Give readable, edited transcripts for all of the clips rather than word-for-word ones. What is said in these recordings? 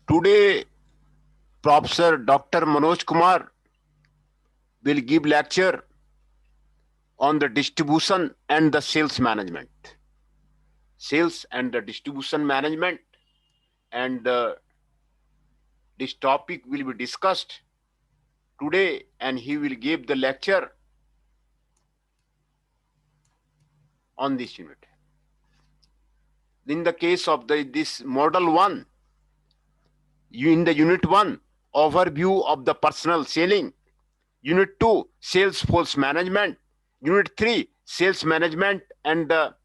Today, Professor Dr. Manoj Kumar will give lecture on the distribution and the sales management. Sales and the distribution management, and this topic will be discussed today, and he will give the lecture on this unit. In the case of this model 1, in the unit 1, overview of the personal selling. Unit 2, sales force management. Unit 3, sales management and the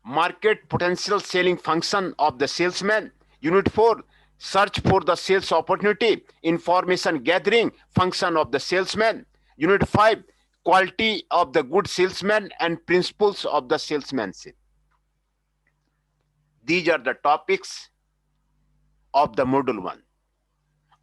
market potential selling function of the salesman. Unit 4, search for the sales opportunity, information gathering function of the salesman. Unit 5, quality of the good salesman and principles of the salesmanship. These are the topics of the module 1.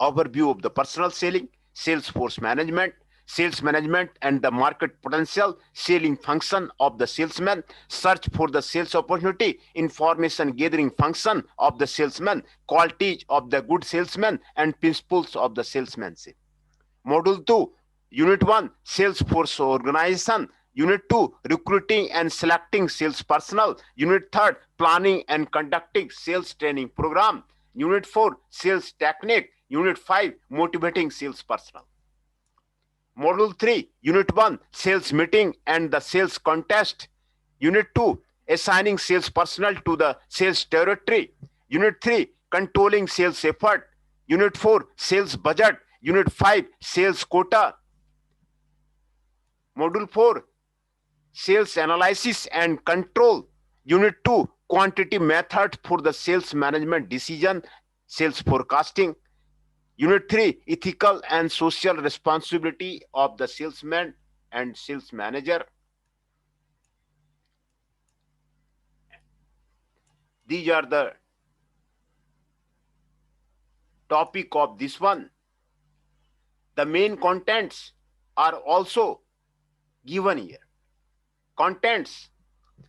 Overview of the personal selling, sales force management, sales management and the market potential selling function of the salesman, search for the sales opportunity, information gathering function of the salesman, quality of the good salesman and principles of the salesmanship. Module 2, Unit 1, sales force organization. Unit 2, recruiting and selecting sales personnel. Unit 3, planning and conducting sales training program. Unit 4, sales technique. Unit 5, motivating sales personnel. Module 3, Unit 1, sales meeting and the sales contest. Unit 2, assigning sales personnel to the sales territory. Unit 3, controlling sales effort. Unit 4, sales budget. Unit 5, sales quota. Module 4, sales analysis and control. Unit 2, quantity method for the sales management decision, sales forecasting. Unit 3, ethical and social responsibility of the salesman and sales manager. These are the topic of this one. The main contents are also given here. Contents.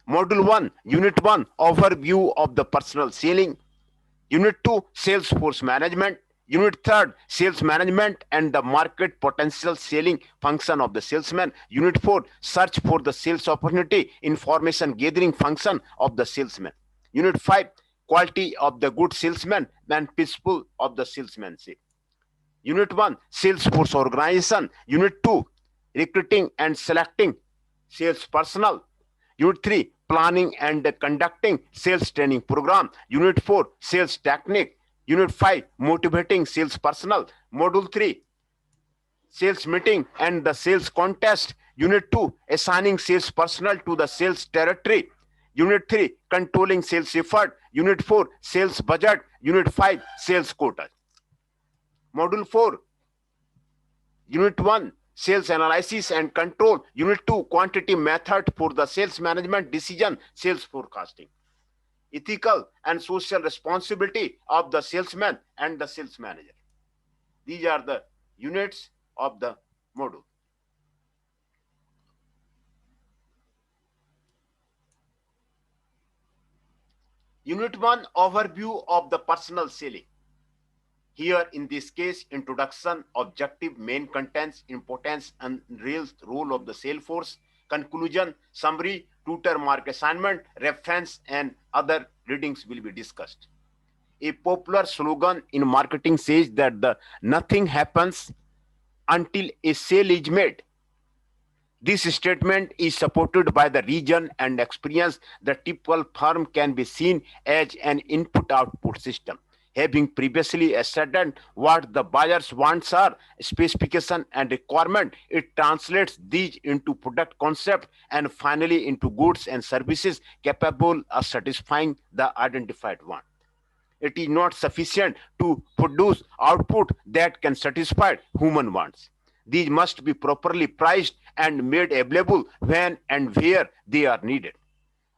Module 1, Unit 1, overview of the personal selling. Unit 2, sales force management. Unit 3, sales management and the market potential selling function of the salesman. Unit 4, search for the sales opportunity, information gathering function of the salesman. Unit 5, quality of the good salesman and principle of the salesmanship. Unit 1, sales force organization. Unit 2, recruiting and selecting sales personnel. Unit 3, planning and conducting sales training program. Unit 4, sales technique. Unit 5, motivating sales personnel. Module 3, sales meeting and the sales contest. Unit 2, assigning sales personnel to the sales territory. Unit 3, controlling sales effort. Unit 4, sales budget. Unit 5, sales quota. Module 4, Unit 1, sales analysis and control. Unit 2, quantity method for the sales management decision, sales forecasting. Ethical and social responsibility of the salesman and the sales manager. These are the units of the module. Unit 1, overview of the personal selling. Here in this case, introduction, objective, main contents, importance and real role of the sales force, conclusion, summary, tutor mark assignment, reference and other readings will be discussed. A popular slogan in marketing says that the nothing happens until a sale is made. This statement is supported by the region and experience. The typical firm can be seen as an input-output system, having previously ascertained what the buyer's wants are, specification and requirement. It translates these into product concept and finally into goods and services capable of satisfying the identified want. It is not sufficient to produce output that can satisfy human wants. These must be properly priced and made available when and where they are needed.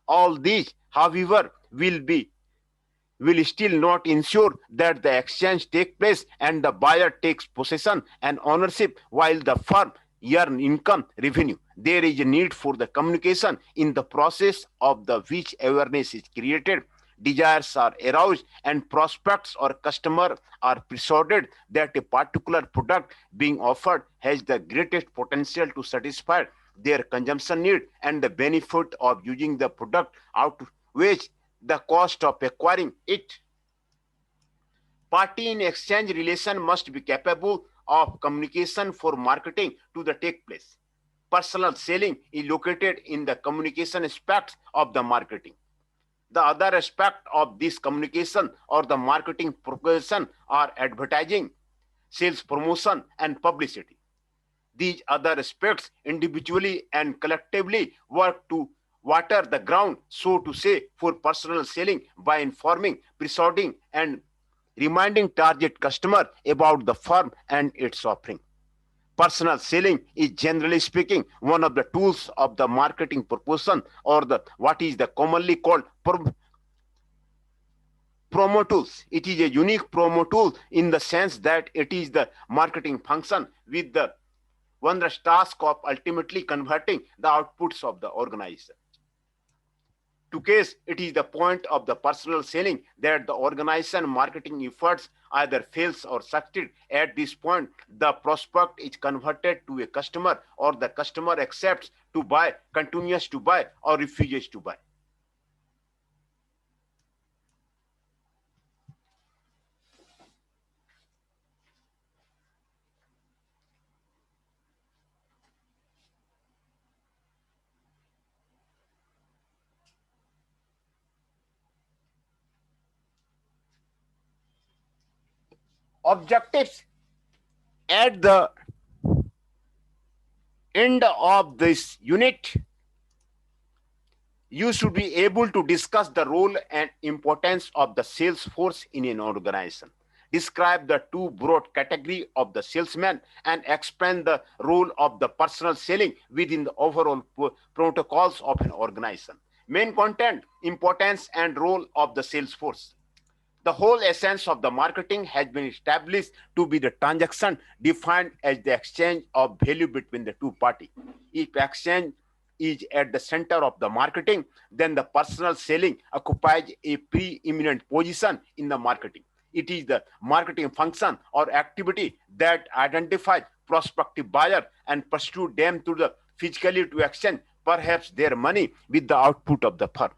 All these, however, will still not ensure that the exchange takes place and the buyer takes possession and ownership while the firm earn income, revenue. There is a need for the communication in the process of the which awareness is created, desires are aroused, and prospects or customer are persuaded that a particular product being offered has the greatest potential to satisfy their consumption need, and the benefit of using the product outweighs the cost of acquiring it. Party in exchange relation must be capable of communication for marketing to the take place. Personal selling is located in the communication aspects of the marketing. The other aspect of this communication or the marketing proposition are advertising, sales promotion, and publicity. These other aspects individually and collectively work to water the ground, so to say, for personal selling by informing, persuading, and reminding target customer about the firm and its offering. Personal selling is generally speaking one of the tools of the marketing proposition or the what is the commonly called promo tools. It is a unique promo tool in the sense that it is the marketing function with the wondrous task of ultimately converting the outputs of the organization. To case, it is the point of the personal selling that the organization marketing efforts either fails or succeed. At this point, the prospect is converted to a customer, or the customer accepts to buy, continues to buy, or refuses to buy. Objectives at the end of this unit, you should be able to discuss the role and importance of the sales force in an organization, describe the two broad categories of the salesman, and explain the role of the personal selling within the overall protocols of an organization. Main content, importance, and role of the sales force. The whole essence of the marketing has been established to be the transaction defined as the exchange of value between the two parties. If exchange is at the center of the marketing, then the personal selling occupies a preeminent position in the marketing. It is the marketing function or activity that identifies prospective buyer and pursue them to the physically to exchange perhaps their money with the output of the firm.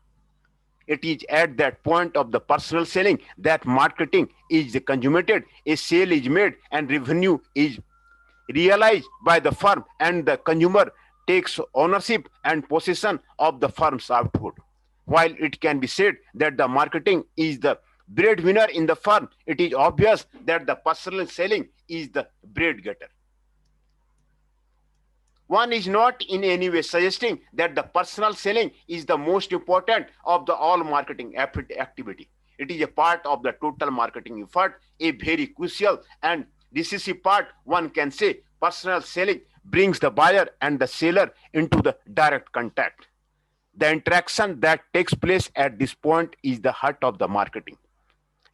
It is at that point of the personal selling that marketing is consummated, a sale is made, and revenue is realized by the firm, and the consumer takes ownership and possession of the firm's output. While it can be said that the marketing is the breadwinner in the firm, it is obvious that the personal selling is the bread getter. One is not in any way suggesting that the personal selling is the most important of the all marketing activity. It is a part of the total marketing effort, a very crucial and decisive part. One can say personal selling brings the buyer and the seller into the direct contact. The interaction that takes place at this point is the heart of the marketing,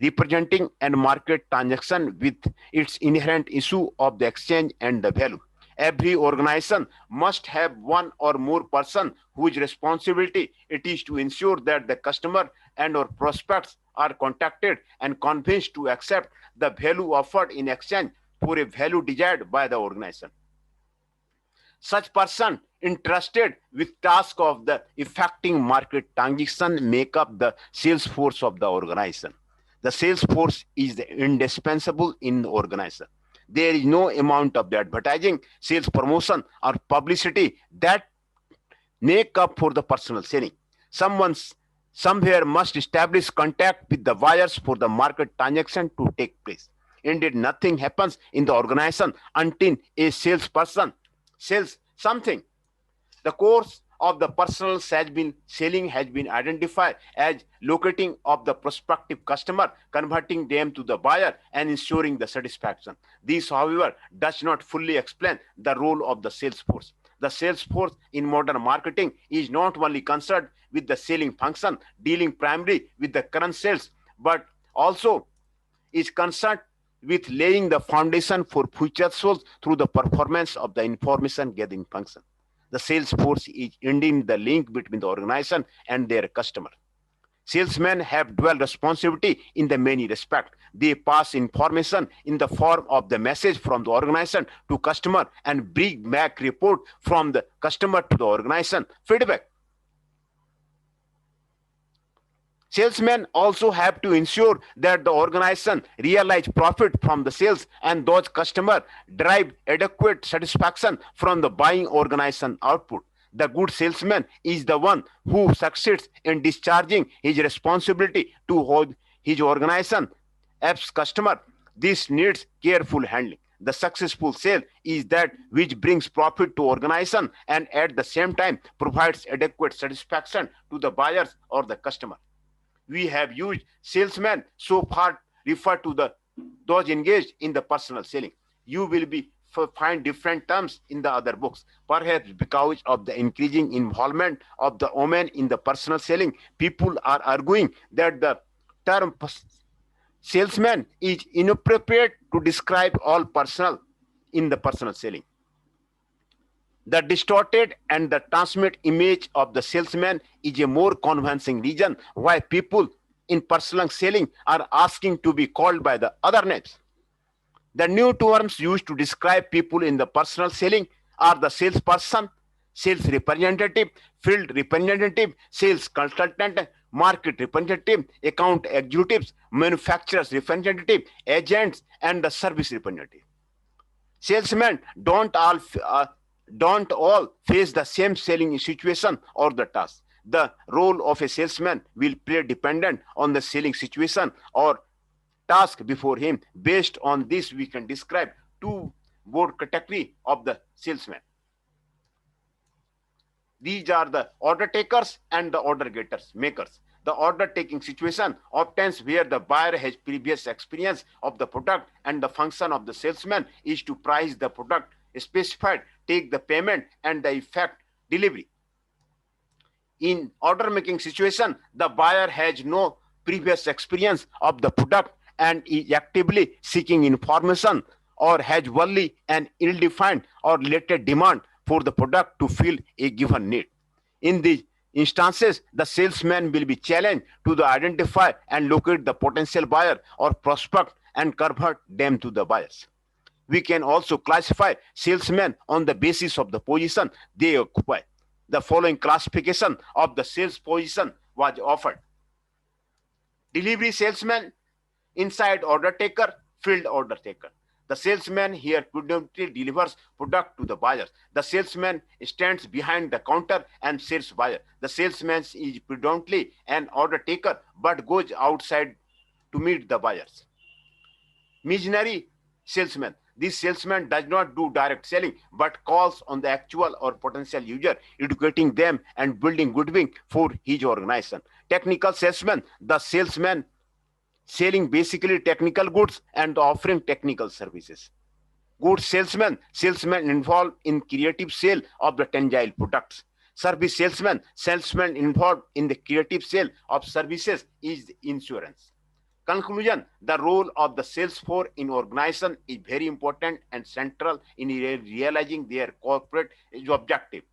representing and market transaction with its inherent issue of the exchange and the value. Every organization must have one or more person whose responsibility it is to ensure that the customer and or prospects are contacted and convinced to accept the value offered in exchange for a value desired by the organization. Such person entrusted with task of the effecting market transaction make up the sales force of the organization. The sales force is indispensable in the organization. There is no amount of the advertising, sales promotion, or publicity that make up for the personal selling. Someone somewhere must establish contact with the buyers for the market transaction to take place. Indeed, nothing happens in the organization until a salesperson sells something. The course of the personal selling has been identified as locating of the prospective customer, converting them to the buyer, and ensuring the satisfaction. This, however, does not fully explain the role of the sales force. The sales force in modern marketing is not only concerned with the selling function, dealing primarily with the current sales, but also is concerned with laying the foundation for future sales through the performance of the information gathering function. The sales force is ending the link between the organization and their customer. Salesmen have dual responsibility in the many respects. They pass information in the form of the message from the organization to customer and bring back report from the customer to the organization feedback. Salesmen also have to ensure that the organization realize profit from the sales and those customers derive adequate satisfaction from the buying organization output. The good salesman is the one who succeeds in discharging his responsibility to his organization as customer. This needs careful handling. The successful sale is that which brings profit to organization and at the same time provides adequate satisfaction to the buyers or the customer. We have used salesmen so far refer to those engaged in the personal selling. You will find different terms in the other books. Perhaps because of the increasing involvement of the women in the personal selling, people are arguing that the term salesman is inappropriate to describe all personnel in the personal selling. The distorted and the transmit image of the salesman is a more convincing reason why people in personal selling are asking to be called by the other names. The new terms used to describe people in the personal selling are the salesperson, sales representative, field representative, sales consultant, market representative, account executives, manufacturers representative, agents, and the service representative. Salesmen don't all face the same selling situation or the task. The role of a salesman will play dependent on the selling situation or task before him. Based on this, we can describe two broad categories of the salesman. These are the order takers and the order makers. The order taking situation obtains where the buyer has previous experience of the product and the function of the salesman is to price the product specified, take the payment, and the effect delivery. In order making situation, the buyer has no previous experience of the product and is actively seeking information or has only an ill-defined or related demand for the product to fill a given need. In these instances, the salesman will be challenged to identify and locate the potential buyer or prospect and convert them to the buyers. We can also classify salesmen on the basis of the position they occupy. The following classification of the sales position was offered. Delivery salesman, inside order taker, field order taker. The salesman here predominantly delivers product to the buyers. The salesman stands behind the counter and sells buyer. The salesman is predominantly an order taker but goes outside to meet the buyers. Missionary salesman. This salesman does not do direct selling but calls on the actual or potential user, educating them and building goodwill for his organization. Technical salesman. The salesman selling basically technical goods and offering technical services. Goods salesman involved in creative sale of the tangible products. Service salesman involved in the creative sale of services is insurance. Conclusion, the role of the sales force in organization is very important and central in realizing their corporate objective.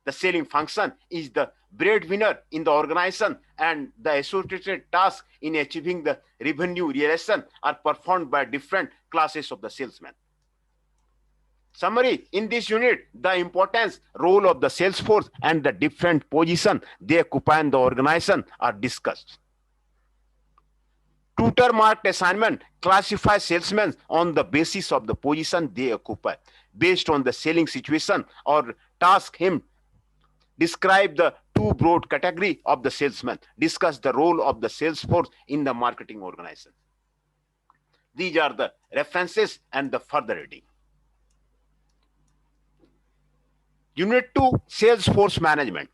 The selling function is the breadwinner in the organization and the associated tasks in achieving the revenue realization are performed by different classes of the salesmen. Summary, in this unit, the importance, role of the sales force and the different position they occupy in the organization are discussed. Tutor marked assignment classifies salesmen on the basis of the position they occupy. Based on the selling situation or task him, describe the two broad category of the salesman. Discuss the role of the sales force in the marketing organization. These are the references and the further reading. Unit 2, Sales Force Management.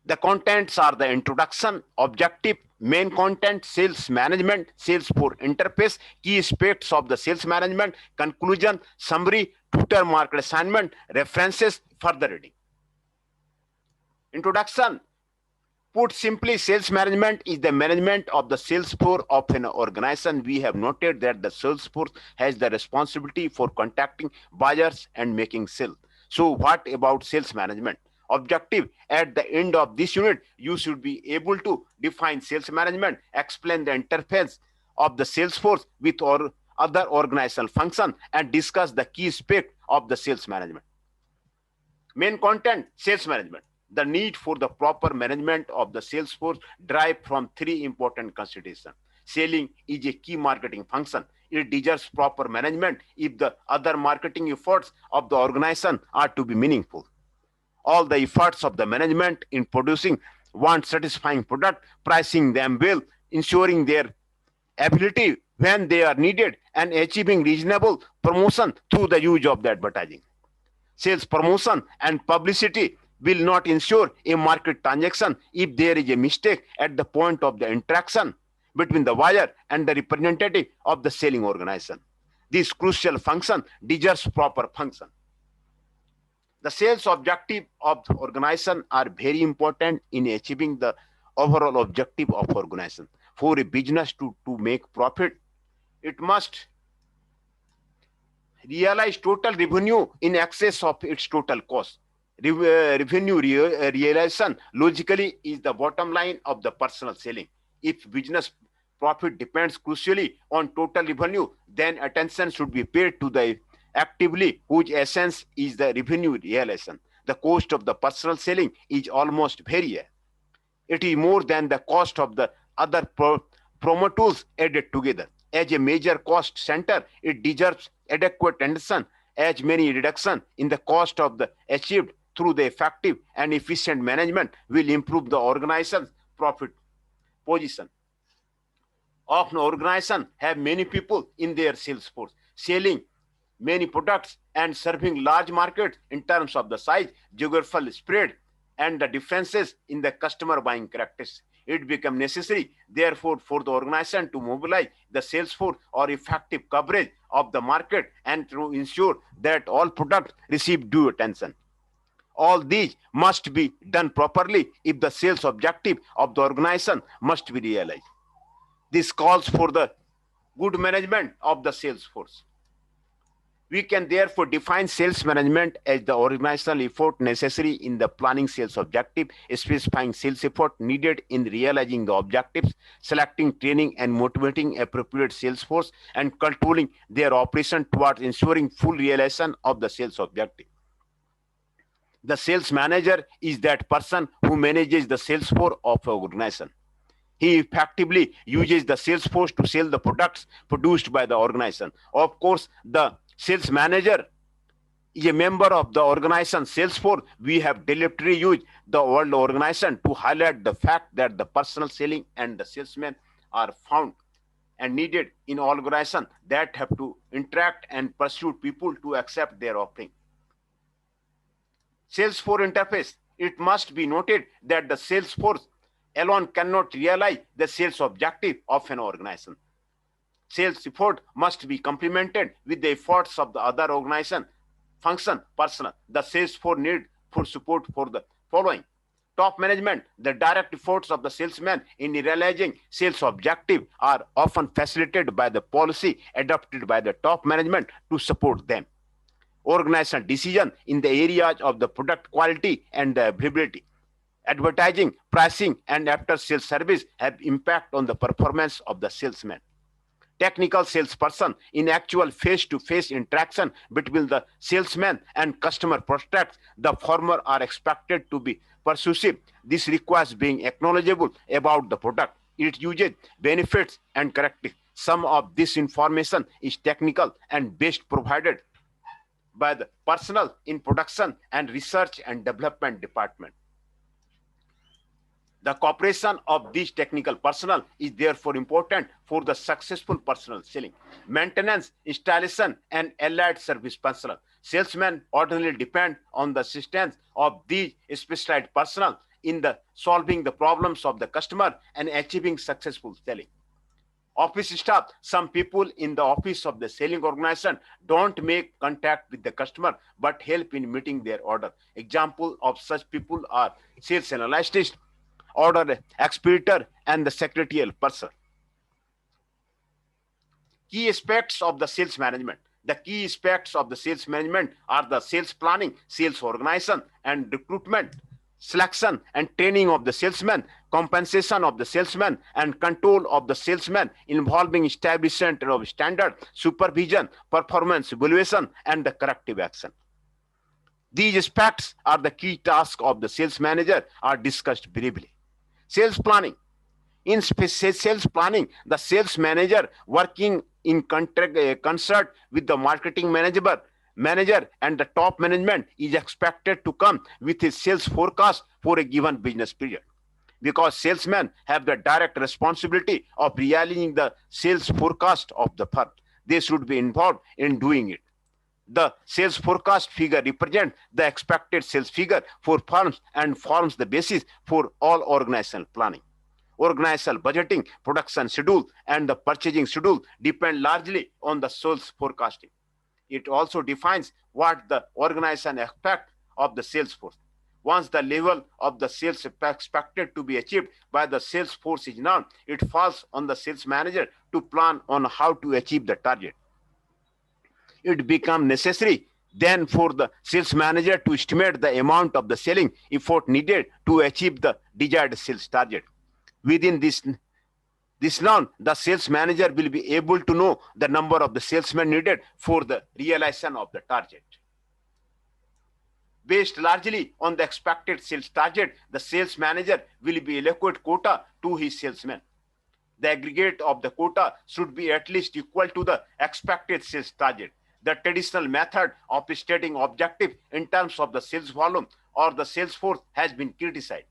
The contents are the introduction, objective, main content, sales management, sales force interface, key aspects of the sales management, conclusion, summary, tutor marked assignment, references, further reading. Introduction. Put simply, sales management is the management of the sales force of an organization. We have noted that the sales force has the responsibility for contacting buyers and making sales. So what about sales management? Objective: at the end of this unit, you should be able to define sales management, explain the interface of the sales force with or other organizational function, and discuss the key aspect of the sales management. Main content: sales management. The need for the proper management of the sales force derive from three important considerations. Selling is a key marketing function. It deserves proper management if the other marketing efforts of the organization are to be meaningful. All the efforts of the management in producing one satisfying product, pricing them well, ensuring their ability when they are needed, and achieving reasonable promotion through the use of the advertising. Sales promotion and publicity will not ensure a market transaction if there is a mistake at the point of the interaction between the buyer and the representative of the selling organization. This crucial function deserves proper function. The sales objective of the organization are very important in achieving the overall objective of organization. For a business to make profit, it must realize total revenue in excess of its total cost. Revenue realization logically is the bottom line of the personal selling. If business profit depends crucially on total revenue, then attention should be paid to the actively whose essence is the revenue realization. The cost of the personal selling is almost very high. It is more than the cost of the other promo tools added together. As a major cost center, it deserves adequate attention, as many reduction in the cost of the achieved through the effective and efficient management will improve the organization's profit position. Often organizations have many people in their sales force, selling many products and serving large markets in terms of the size, geographical spread, and the differences in the customer buying characteristics. It becomes necessary, therefore, for the organization to mobilize the sales force or effective coverage of the market and to ensure that all products receive due attention. All these must be done properly if the sales objective of the organization must be realized. This calls for the good management of the sales force. We can therefore define sales management as the organizational effort necessary in the planning sales objective, specifying sales effort needed in realizing the objectives, selecting, training, and motivating appropriate sales force, and controlling their operation towards ensuring full realization of the sales objective. The sales manager is that person who manages the sales force of an organization. He effectively uses the sales force to sell the products produced by the organization. Of course, the sales manager is a member of the organization sales force. We have deliberately used the word organization to highlight the fact that the personal selling and the salesmen are found and needed in organizations that have to interact and pursue people to accept their offering. Sales force interface. It must be noted that the sales force alone cannot realize the sales objective of an organization. Sales effort must be complemented with the efforts of the other organization, function, personnel. The sales force need for support for the following. Top management. The direct efforts of the salesman in realizing sales objective are often facilitated by the policy adopted by the top management to support them. Organizational decision in the areas of the product quality and the availability. Advertising, pricing, and after-sales service have impact on the performance of the salesman. Technical salesperson. In actual face-to-face interaction between the salesman and customer prospects, the former are expected to be persuasive. This requires being knowledgeable about the product, its usage, benefits, and characteristics. Some of this information is technical and best provided by the personnel in production and research and development department. The cooperation of these technical personnel is therefore important for the successful personnel selling. Maintenance, installation, and allied service personnel. Salesmen ordinarily depend on the assistance of these specialized personnel in the solving the problems of the customer and achieving successful selling. Office staff. Some people in the office of the selling organization don't make contact with the customer but help in meeting their order. Example of such people are sales analysts, order expeditor, and the secretarial person. Key aspects of the sales management. The key aspects of the sales management are the sales planning, sales organization and recruitment, selection and training of the salesman, compensation of the salesman, and control of the salesman, involving establishment of standard, supervision, performance evaluation, and the corrective action. These aspects are the key tasks of the sales manager are discussed briefly. Sales planning. In sales planning, the sales manager working in concert with the marketing manager and the top management is expected to come with a sales forecast for a given business period. Because salesmen have the direct responsibility of realizing the sales forecast of the firm, they should be involved in doing it. The sales forecast figure represents the expected sales figure for firms and forms the basis for all organizational planning. Organizational budgeting, production schedule, and the purchasing schedule depend largely on the sales forecasting. It also defines what the organization expects of the sales force. Once the level of the sales expected to be achieved by the sales force is known, it falls on the sales manager to plan on how to achieve the target. It becomes necessary then for the sales manager to estimate the amount of the selling effort needed to achieve the desired sales target. Within this noun, the sales manager will be able to know the number of the salesmen needed for the realization of the target. Based largely on the expected sales target, the sales manager will be allocate quota to his salesmen. The aggregate of the quota should be at least equal to the expected sales target. The traditional method of stating objective in terms of the sales volume or the sales force has been criticized.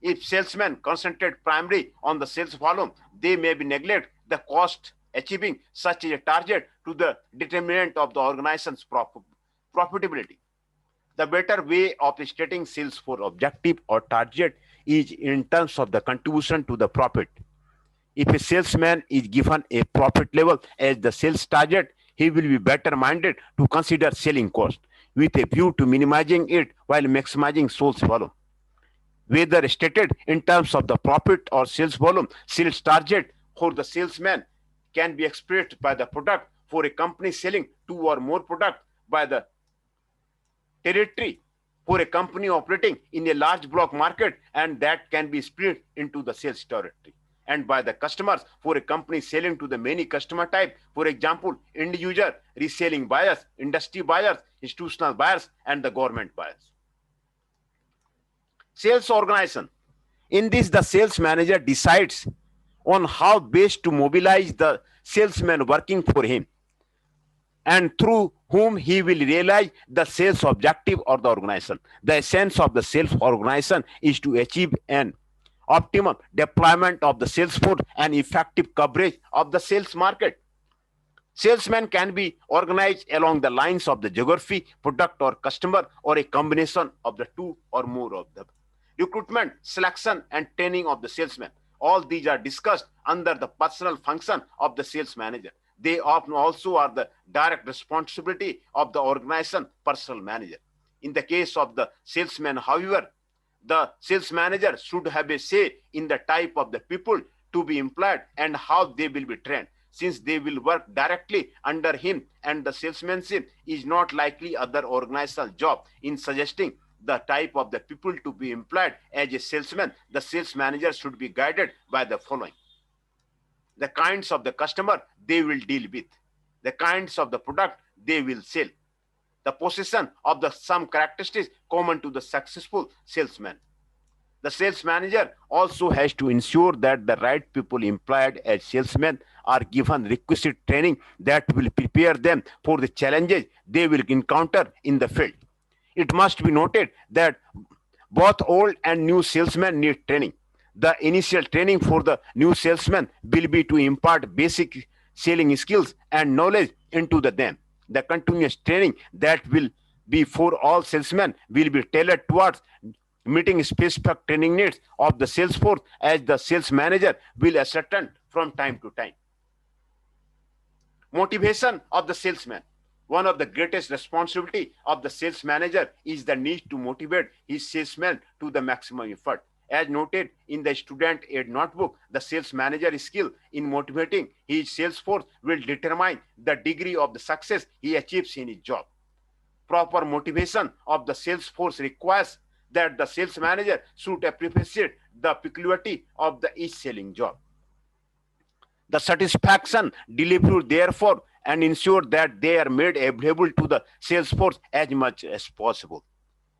If salesmen concentrate primarily on the sales volume, they may be neglect the cost achieving such a target to the determinant of the organization's profitability. The better way of stating sales for objective or target is in terms of the contribution to the profit. If a salesman is given a profit level as the sales target, he will be better minded to consider selling cost with a view to minimizing it while maximizing sales volume. Whether stated in terms of the profit or sales volume, sales target for the salesman can be expressed by the product for a company selling 2 or more products, by the territory for a company operating in a large block market and that can be split into the sales territory, and by the customers for a company selling to the many customer type, for example, end user, reselling buyers, industry buyers, institutional buyers, and the government buyers. Sales organization. In this, the sales manager decides on how best to mobilize the salesmen working for him and through whom he will realize the sales objective or the organization. The essence of the sales organization is to achieve an optimum deployment of the sales force and effective coverage of the sales market. Salesmen can be organized along the lines of the geography, product or customer, or a combination of the two or more of them. Recruitment, selection, and training of the salesman. All these are discussed under the personal function of the sales manager. They often also are the direct responsibility of the organization personnel manager. In the case of the salesman, however, the sales manager should have a say in the type of the people to be employed and how they will be trained, since they will work directly under him, and the salesmanship is not likely other organizational job. In suggesting the type of the people to be employed as a salesman, the sales manager should be guided by the following: the kinds of the customer they will deal with, the kinds of the product they will sell, the possession of the some characteristics common to the successful salesman. The sales manager also has to ensure that the right people employed as salesmen are given requisite training that will prepare them for the challenges they will encounter in the field. It must be noted that both old and new salesmen need training. The initial training for the new salesman will be to impart basic selling skills and knowledge into them. The continuous training that will be for all salesmen will be tailored towards meeting specific training needs of the sales force, as the sales manager will ascertain from time to time. Motivation of the salesman. One of the greatest responsibility of the sales manager is the need to motivate his salesmen to the maximum effort. As noted in the student aid notebook, the sales manager skill in motivating his sales force will determine the degree of the success he achieves in his job. Proper motivation of the sales force requires that the sales manager should appreciate the peculiarity of the each selling job. The satisfaction delivered therefore and ensure that they are made available to the sales force as much as possible.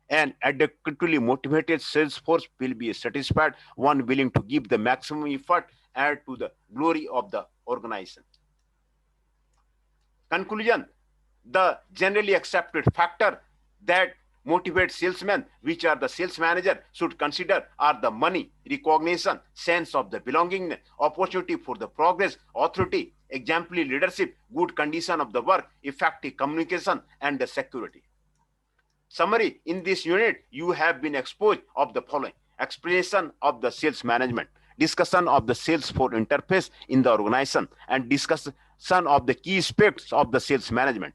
An adequately motivated sales force will be a satisfied one willing to give the maximum effort and to the glory of the organization. Conclusion: the generally accepted factor that motivate salesmen, which are the sales manager should consider, are the money, recognition, sense of the belongingness, opportunity for the progress, authority, exemplary leadership, good condition of the work, effective communication, and the security. Summary: in this unit, you have been exposed of the following: explanation of the sales management, discussion of the sales force interface in the organization, and discussion of the key aspects of the sales management.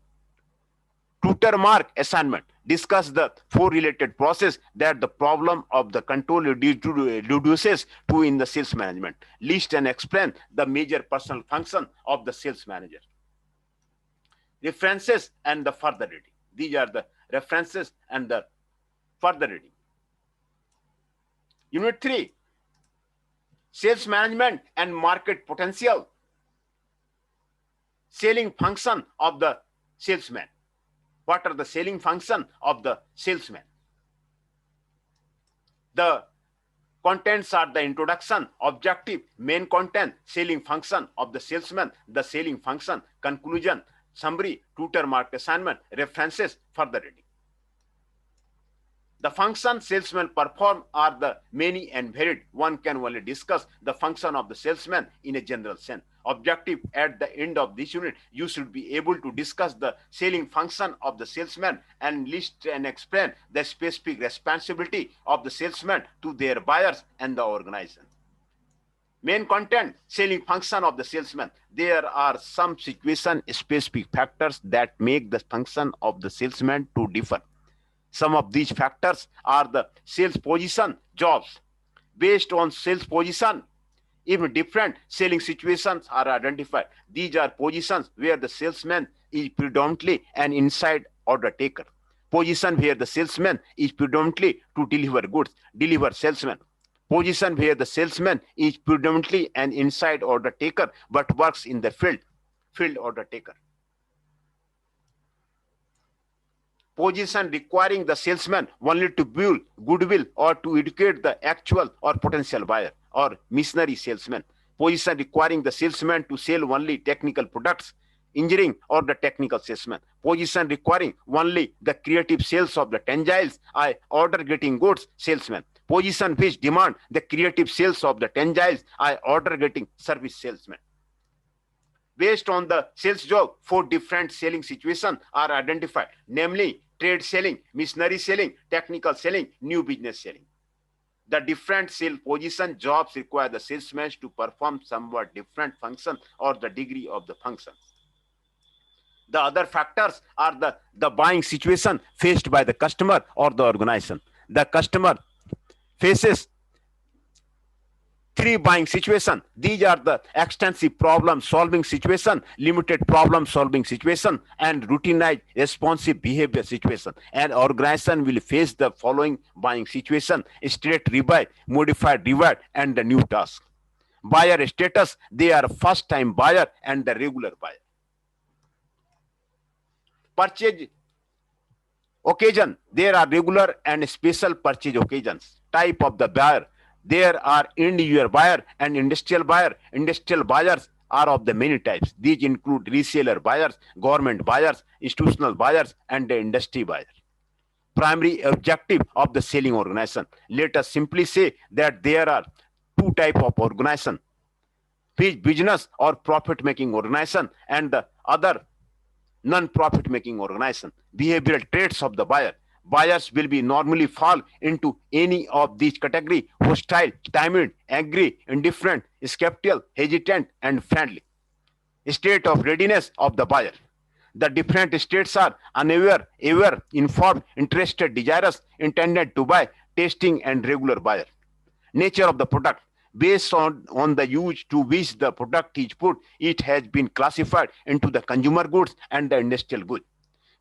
Tutor mark assignment: discuss the four related process that the problem of the control reduces to in the sales management. List and explain the major personal function of the sales manager. References and the further reading. These are the references and the further reading. Unit 3, sales management and market potential. Selling function of the salesman. What are the selling function of the salesman? The contents are the introduction, objective, main content, selling function of the salesman, the selling function, conclusion, summary, tutor mark assignment, references, further reading. The function salesmen perform are the many and varied. One can only discuss the function of the salesman in a general sense. Objective: at the end of this unit, you should be able to discuss the selling function of the salesman and list and explain the specific responsibility of the salesman to their buyers and the organization. Main content, selling function of the salesman. There are some situation-specific factors that make the function of the salesman to differ. Some of these factors are the sales position, jobs. Based on sales position, even different selling situations are identified. These are positions where the salesman is predominantly an inside order taker. Position where the salesman is predominantly to deliver goods, deliver salesman. Position where the salesman is predominantly an inside order taker but works in the field order taker. Position requiring the salesman only to build goodwill or to educate the actual or potential buyer or missionary salesman. Position requiring the salesman to sell only technical products, engineering or the technical salesman. Position requiring only the creative sales of the tangibles, order getting goods salesman. Position which demand the creative sales of the tangibles, order getting service salesman. Based on the sales job, 4 different selling situations are identified, namely trade selling, missionary selling, technical selling, new business selling. The different sale position jobs require the salesman to perform somewhat different function or the degree of the function. The other factors are the buying situation faced by the customer or the organization. The customer faces 3 buying situation. These are the extensive problem solving situation, limited problem solving situation, and routinized responsive behavior situation. An organization will face the following buying situation: straight rebuy, modified reward, and the new task. Buyer status: they are first time buyer and the regular buyer. Purchase occasion: there are regular and special purchase occasions. Type of the buyer: there are end user buyer and industrial buyer. Industrial buyers are of the many types. These include reseller buyers, government buyers, institutional buyers, and the industry buyers. Primary objective of the selling organization: let us simply say that there are 2 types of organization: business or profit making organization and the other non-profit making organization. Behavioral traits of the buyer: buyers will be normally fall into any of these categories: hostile, timid, angry, indifferent, skeptical, hesitant, and friendly. State of readiness of the buyer: the different states are unaware, aware, informed, interested, desirous, intended to buy, testing, and regular buyer. Nature of the product. Based on the use to which the product is put, it has been classified into the consumer goods and the industrial goods.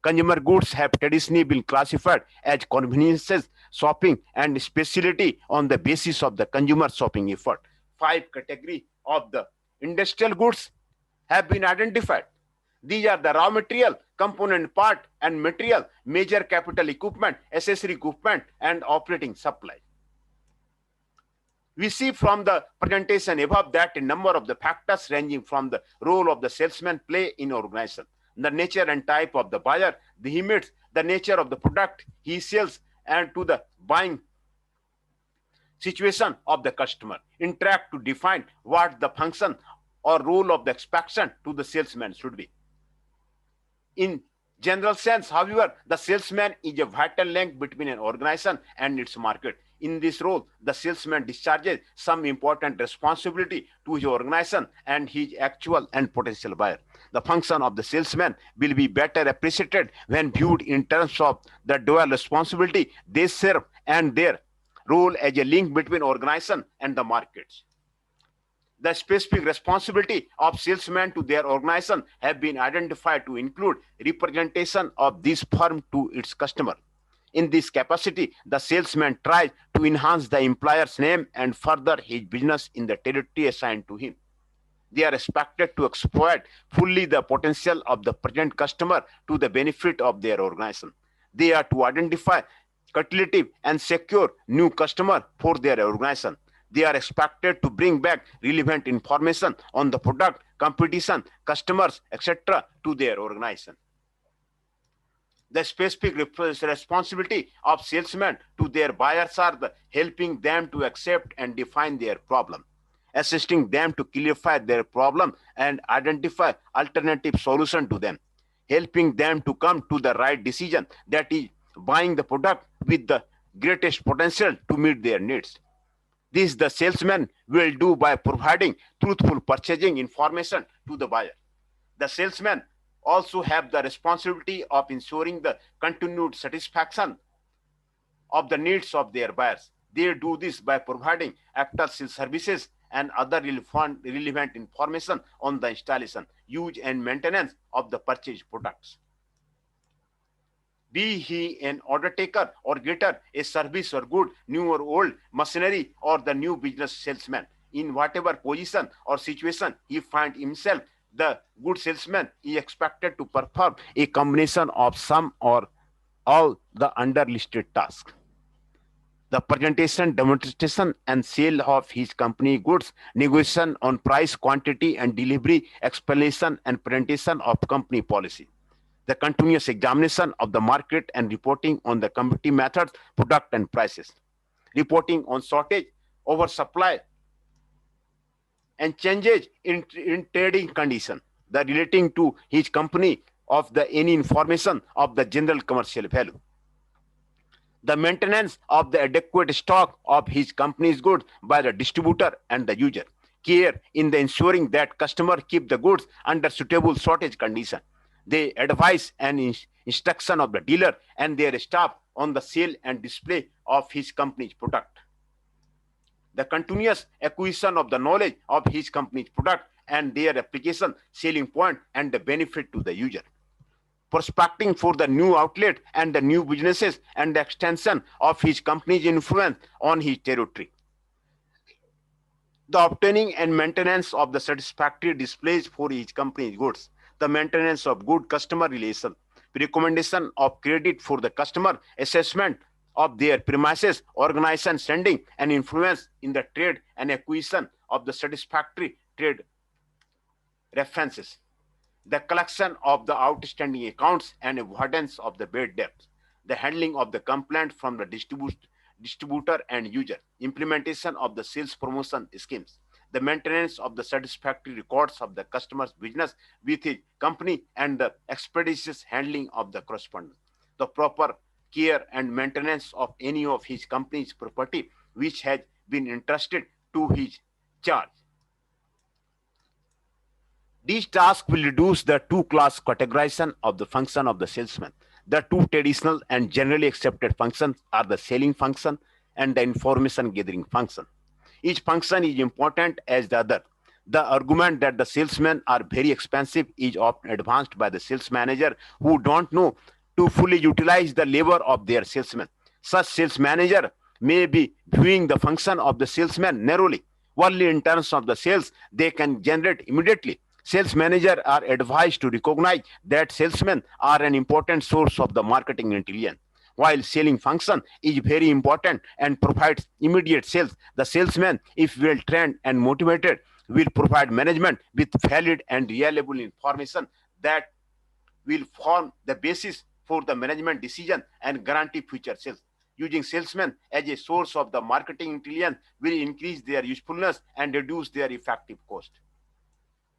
Consumer goods have traditionally been classified as conveniences, shopping, and specialty on the basis of the consumer shopping effort. 5 categories of the industrial goods have been identified. These are the raw material, component part and material, major capital equipment, accessory equipment, and operating supply. We see from the presentation above that a number of the factors ranging from the role of the salesman play in organization, the nature and type of the buyer, the image, the nature of the product he sells, and to the buying situation of the customer interact to define what the function or role of the expectation to the salesman should be. In general sense, however, the salesman is a vital link between an organization and its market. In this role, the salesman discharges some important responsibility to his organization and his actual and potential buyer. The function of the salesman will be better appreciated when viewed in terms of the dual responsibility they serve and their role as a link between organization and the markets. The specific responsibility of salesmen to their organization have been identified to include representation of this firm to its customer. In this capacity, the salesman tries to enhance the employer's name and further his business in the territory assigned to him. They are expected to exploit fully the potential of the present customer to the benefit of their organization. They are to identify, cultivate, and secure new customer for their organization. They are expected to bring back relevant information on the product, competition, customers, etc. to their organization. The specific responsibility of salesmen to their buyers are the helping them to accept and define their problem, assisting them to clarify their problem and identify alternative solution to them, helping them to come to the right decision, that is, buying the product with the greatest potential to meet their needs. This the salesman will do by providing truthful purchasing information to the buyer. The salesman also have the responsibility of ensuring the continued satisfaction of the needs of their buyers. They do this by providing after-sales services and other relevant information on the installation, use, and maintenance of the purchased products. Be he an order taker or getter, a service or good, new or old, machinery or the new business salesman, in whatever position or situation he finds himself, the good salesman is expected to perform a combination of some or all the underlisted tasks. The presentation, demonstration, and sale of his company goods, negotiation on price, quantity, and delivery, explanation and presentation of company policy. The continuous examination of the market and reporting on the competitive methods, product, and prices. Reporting on shortage, oversupply, and changes in trading condition, the relating to his company of the any information of the general commercial value. The maintenance of the adequate stock of his company's goods by the distributor and the user. Care in the ensuring that customer keep the goods under suitable shortage condition. They advise and instruction of the dealer and their staff on the sale and display of his company's product. The continuous acquisition of the knowledge of his company's product and their application, selling point, and the benefit to the user. Prospecting for the new outlet and the new businesses and the extension of his company's influence on his territory. The obtaining and maintenance of the satisfactory displays for his company's goods. The maintenance of good customer relation. Recommendation of credit for the customer, assessment of their premises, organization, sending, and influence in the trade and acquisition of the satisfactory trade references. The collection of the outstanding accounts and avoidance of the bad debts. The handling of the complaint from the distributor and user. Implementation of the sales promotion schemes. The maintenance of the satisfactory records of the customer's business with his company and the expeditious handling of the correspondence. The proper care and maintenance of any of his company's property which has been entrusted to his charge. These tasks will reduce the two-class categorization of the function of the salesman. The two traditional and generally accepted functions are the selling function and the information gathering function. Each function is important as the other. The argument that the salesmen are very expensive is often advanced by the sales manager who don't know to fully utilize the labor of their salesmen. Such sales manager may be viewing the function of the salesman narrowly, only in terms of the sales they can generate immediately. Sales managers are advised to recognize that salesmen are an important source of the marketing intelligence. While selling function is very important and provides immediate sales, the salesman, if well trained and motivated, will provide management with valid and reliable information that will form the basis for the management decision and guarantee future sales. Using salesmen as a source of the marketing intelligence will increase their usefulness and reduce their effective cost.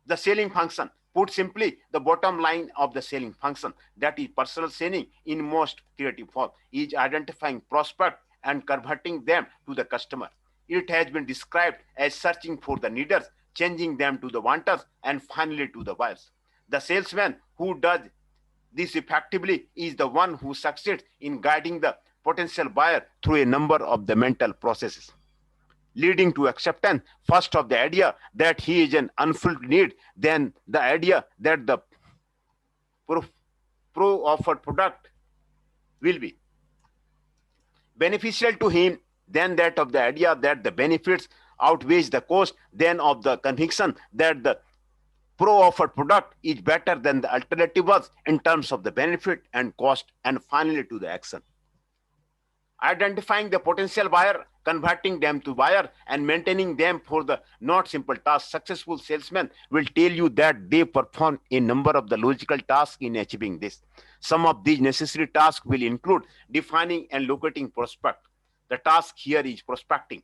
The selling function, put simply, the bottom line of the selling function, that is personal selling in most creative form, is identifying prospect and converting them to the customer. It has been described as searching for the needers, changing them to the wanters, and finally to the buyers. The salesman who does this effectively is the one who succeeds in guiding the potential buyer through a number of the mental processes, leading to acceptance first of the idea that he is an unfulfilled need, then the idea that the pro offered product will be beneficial to him, then that of the idea that the benefits outweighs the cost, then of the conviction that the pro offered product is better than the alternative was in terms of the benefit and cost, and finally to the action. Identifying the potential buyer, converting them to buyer, and maintaining them for the not simple task. Successful salesmen will tell you that they perform a number of the logical tasks in achieving this. Some of these necessary tasks will include defining and locating prospect. The task here is prospecting,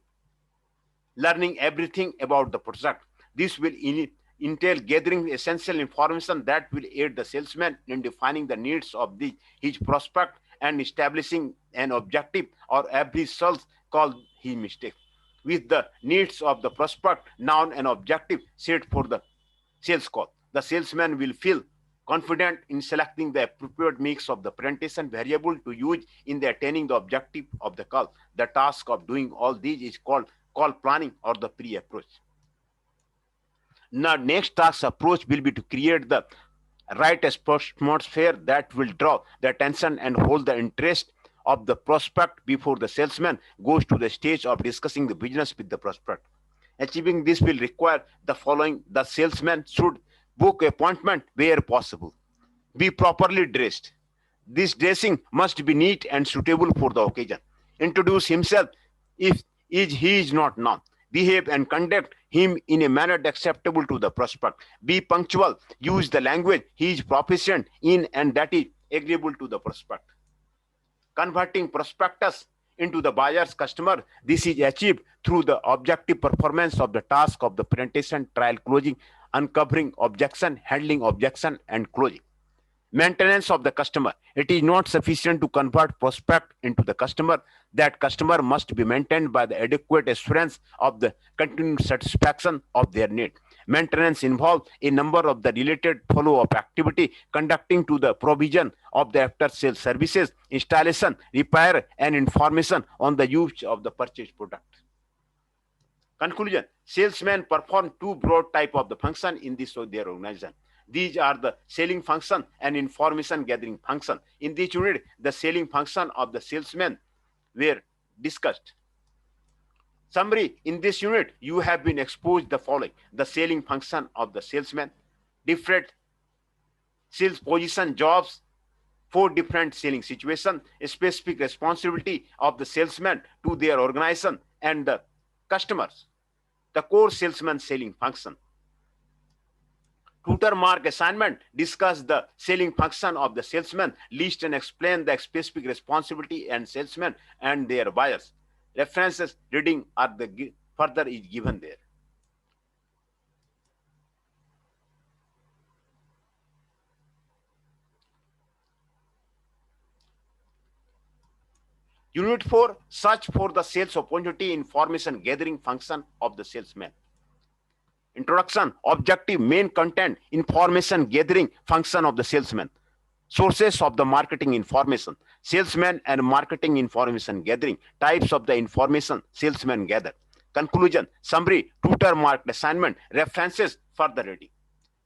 learning everything about the product. This will entail gathering essential information that will aid the salesman in defining the needs of his prospect and establishing an objective, or every sales call he mistakes. With the needs of the prospect, noun and objective set for the sales call, the salesman will feel confident in selecting the appropriate mix of the presentation variable to use in the attaining the objective of the call. The task of doing all these is called call planning or the pre-approach. Now, next task approach will be to create the right atmosphere that will draw the attention and hold the interest of the prospect before the salesman goes to the stage of discussing the business with the prospect. Achieving this will require the following. The salesman should book appointment where possible. Be properly dressed. This dressing must be neat and suitable for the occasion. Introduce himself if he is not known. Behave and conduct him in a manner acceptable to the prospect. Be punctual. Use the language he is proficient in and that is agreeable to the prospect. Converting prospectus into the buyer's customer. This is achieved through the objective performance of the task of the presentation, trial closing, uncovering objection, handling objection, and closing. Maintenance of the customer. It is not sufficient to convert prospect into the customer. That customer must be maintained by the adequate assurance of the continued satisfaction of their need. Maintenance involves a number of the related follow-up activity conducting to the provision of the after-sales services, installation, repair, and information on the use of the purchased product. Conclusion. Salesmen perform two broad types of the function in this or their organization. These are the selling function and information gathering function. In this unit, the selling function of the salesman were discussed. Summary. In this unit, you have been exposed the following. The selling function of the salesman, different sales position jobs, 4 different selling situations, a specific responsibility of the salesman to their organization and the customers. The core salesman selling function. Tutor mark assignment. Discuss the selling function of the salesman. List and explain the specific responsibility and salesman and their buyers. References reading are the further is given there. Unit 4. Search for the sales opportunity information gathering function of the salesman. Introduction. Objective, main content, information gathering function of the salesman. Sources of the marketing information. Salesman and marketing information gathering. Types of the information salesman gather. conclusion, summary, tutor marked assignment, references, further reading.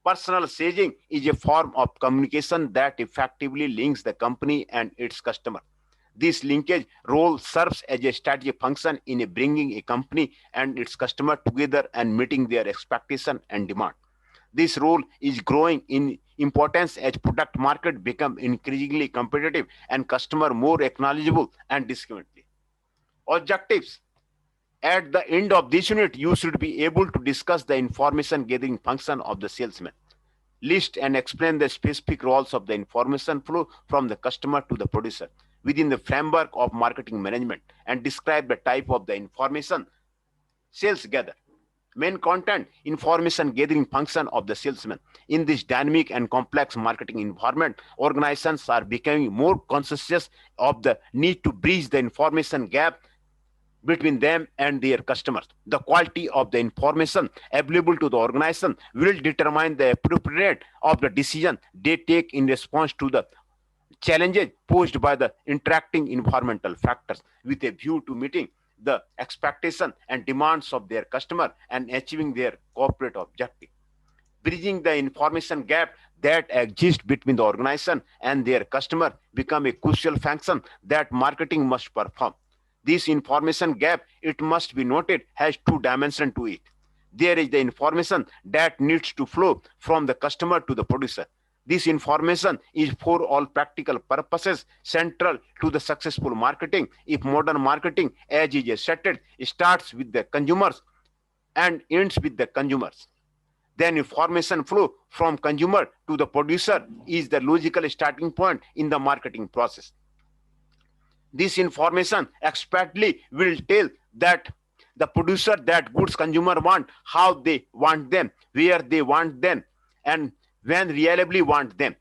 Personal staging is a form of communication that effectively links the company and its customer. This linkage role serves as a strategic function in bringing a company and its customer together and meeting their expectation and demand. This role is growing in importance as product market become increasingly competitive and customer more acknowledgeable and discriminatory. Objectives. At the end of this unit, you should be able to discuss the information gathering function of the salesman. List and explain the specific roles of the information flow from the customer to the producer within the framework of marketing management and describe the type of the information sales gather. Main content, information gathering function of the salesman. In this dynamic and complex marketing environment, organizations are becoming more conscious of the need to bridge the information gap between them and their customers. The quality of the information available to the organization will determine the appropriate of the decision they take in response to the challenges posed by the interacting environmental factors with a view to meeting the expectation and demands of their customer and achieving their corporate objective. Bridging the information gap that exists between the organization and their customer become a crucial function that marketing must perform. This information gap, it must be noted, has two dimensions to it. There is the information that needs to flow from the customer to the producer. This information is for all practical purposes central to the successful marketing. If modern marketing, as is stated, starts with the consumers and ends with the consumers, then information flow from consumer to the producer is the logical starting point in the marketing process. This information expertly will tell that the producer that goods consumer want, how they want them, where they want them, and when reliably want them.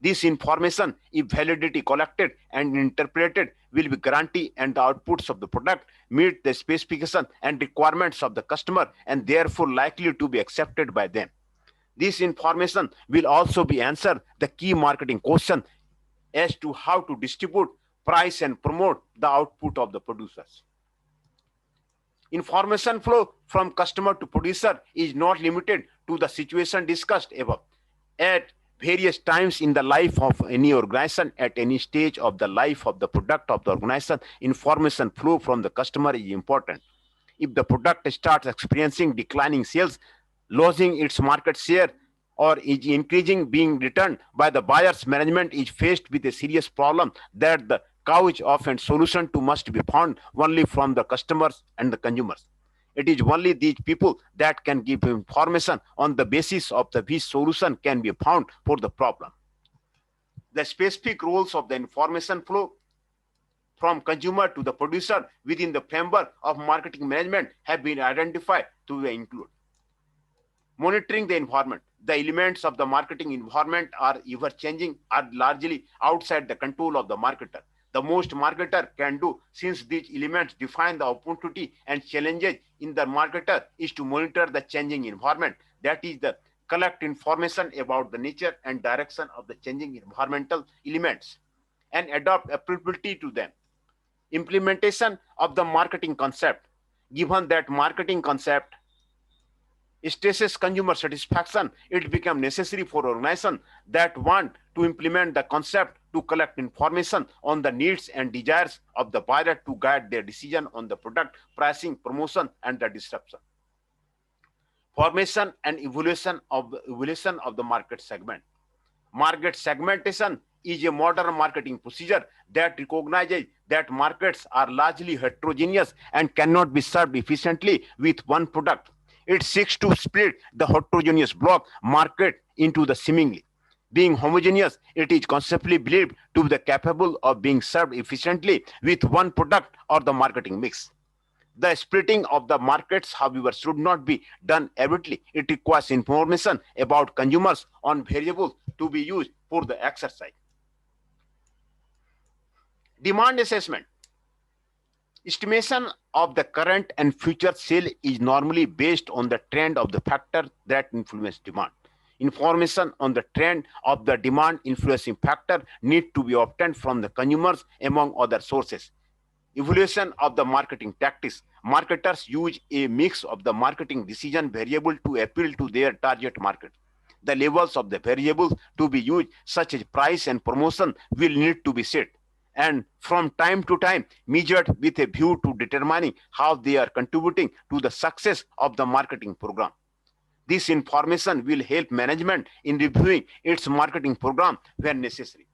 This information, if validity collected and interpreted, will be guarantee and the outputs of the product meet the specification and requirements of the customer and therefore likely to be accepted by them. This information will also be answer the key marketing question as to how to distribute, price, and promote the output of the producers. Information flow from customer to producer is not limited to the situation discussed above. At various times in the life of any organization, at any stage of the life of the product of the organization, information flow from the customer is important. If the product starts experiencing declining sales, losing its market share, or is increasing being returned by the buyer's, management is faced with a serious problem that the couch of and solution to must be found only from the customers and the consumers. It is only these people that can give information on the basis of the which solution can be found for the problem. The specific roles of the information flow from consumer to the producer within the framework of marketing management have been identified to include monitoring the environment. The elements of the marketing environment are ever changing, are largely outside the control of the marketer. The most marketer can do, since these elements define the opportunity and challenges in the marketer, is to monitor the changing environment. That is, the collect information about the nature and direction of the changing environmental elements and adopt appropriately to them. Implementation of the marketing concept. Given that marketing concept stresses consumer satisfaction, it becomes necessary for organizations that want to implement the concept to collect information on the needs and desires of the buyer to guide their decision on the product, pricing, promotion, and the disruption. Formation and evolution of the market segment. Market segmentation is a modern marketing procedure that recognizes that markets are largely heterogeneous and cannot be served efficiently with one product. It seeks to split the heterogeneous block market into the seemingly being homogeneous. It is conceptually believed to be capable of being served efficiently with one product or the marketing mix. The splitting of the markets, however, should not be done abruptly. It requires information about consumers on variables to be used for the exercise. Demand assessment. Estimation of the current and future sale is normally based on the trend of the factor that influence demand. Information on the trend of the demand influencing factor need to be obtained from the consumers among other sources. Evaluation of the marketing tactics. Marketers use a mix of the marketing decision variable to appeal to their target market. The levels of the variables to be used, such as price and promotion, will need to be set and from time to time measured with a view to determining how they are contributing to the success of the marketing program. This information will help management in reviewing its marketing program when necessary.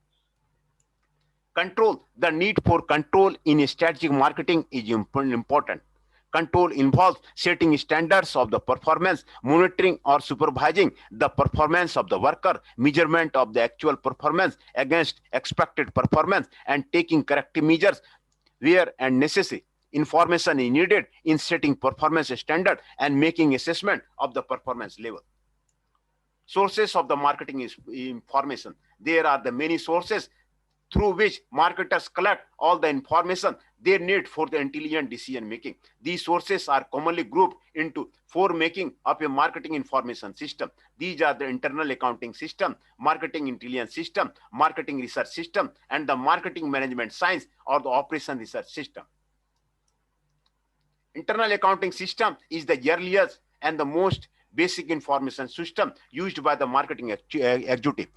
Control. The need for control in strategic marketing is important. Control involves setting standards of the performance, monitoring or supervising the performance of the worker, measurement of the actual performance against expected performance, and taking corrective measures where and necessary. Information is needed in setting performance standard and making assessment of the performance level. Sources of the marketing information. There are the many sources through which marketers collect all the information they need for the intelligent decision making. These sources are commonly grouped into four making up a marketing information system. These are the internal accounting system, marketing intelligence system, marketing research system, and the marketing management science or the operation research system. Internal accounting system is the earliest and the most basic information system used by the marketing executive.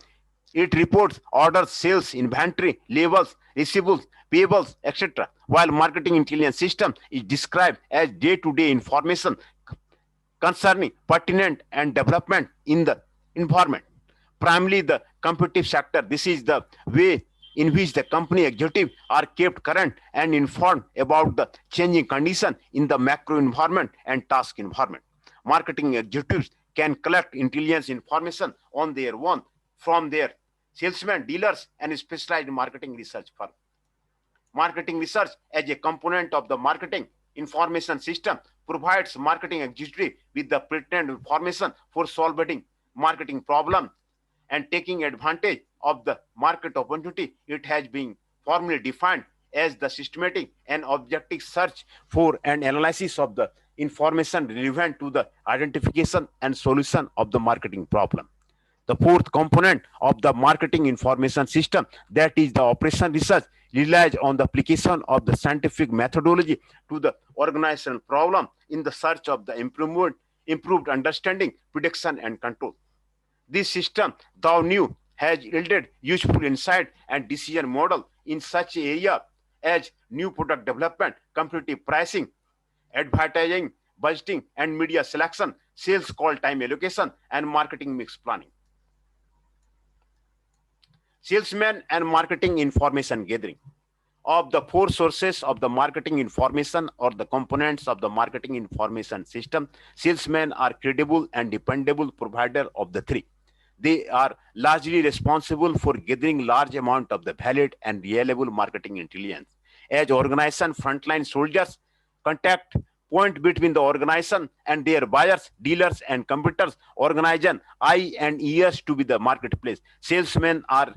It reports orders, sales, inventory, levels, receivables, payables, etc. While marketing intelligence system is described as day-to-day information concerning pertinent and development in the environment. Primarily the competitive sector. This is the way in which the company executives are kept current and informed about the changing condition in the macro environment and task environment. Marketing executives can collect intelligence information on their own from their salesmen, dealers, and specialized marketing research firms. Marketing research as a component of the marketing information system provides marketing executive with the pertinent information for solving marketing problem and taking advantage of the market opportunity. It has been formally defined as the systematic and objective search for and analysis of the information relevant to the identification and solution of the marketing problem. The fourth component of the marketing information system, that is the operation research, relies on the application of the scientific methodology to the organizational problem in the search of the improved understanding, prediction, and control. This system, though new, has yielded useful insight and decision model in such area as new product development, competitive pricing, advertising, budgeting, and media selection, sales call time allocation, and marketing mix planning. Salesman and marketing information gathering. Of the four sources of the marketing information or the components of the marketing information system, salesmen are credible and dependable provider of the three. They are largely responsible for gathering large amount of the valid and reliable marketing intelligence. As organization frontline soldiers, contact point between the organization and their buyers, dealers, and competitors, organization eye and ears to be the marketplace. Salesmen are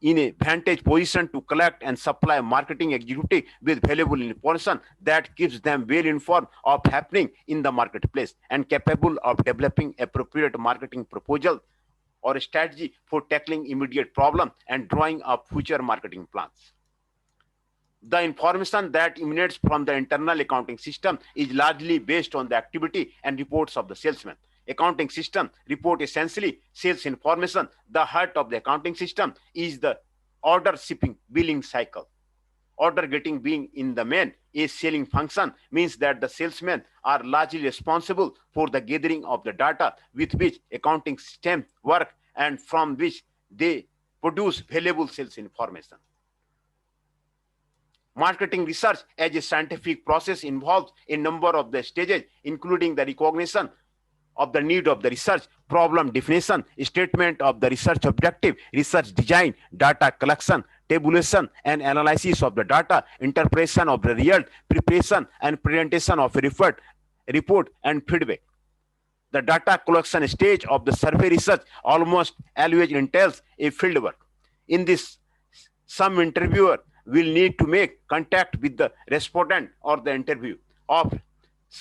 in a vantage position to collect and supply marketing executive with valuable information that keeps them well informed of happening in the marketplace and capable of developing appropriate marketing proposal or a strategy for tackling immediate problem and drawing up future marketing plans. The information that emanates from the internal accounting system is largely based on the activity and reports of the salesman. Accounting system report essentially sales information. The heart of the accounting system is the order shipping billing cycle. Order getting being in the main a selling function means that the salesmen are largely responsible for the gathering of the data with which accounting system work and from which they produce valuable sales information. Marketing research as a scientific process involves a number of the stages, including the recognition of the need of the research, problem definition, statement of the research objective, research design, data collection, tabulation and analysis of the data, interpretation of the result, preparation and presentation of a report and feedback. The data collection stage of the survey research almost always entails a fieldwork. In this, some interviewer will need to make contact with the respondent or the interview of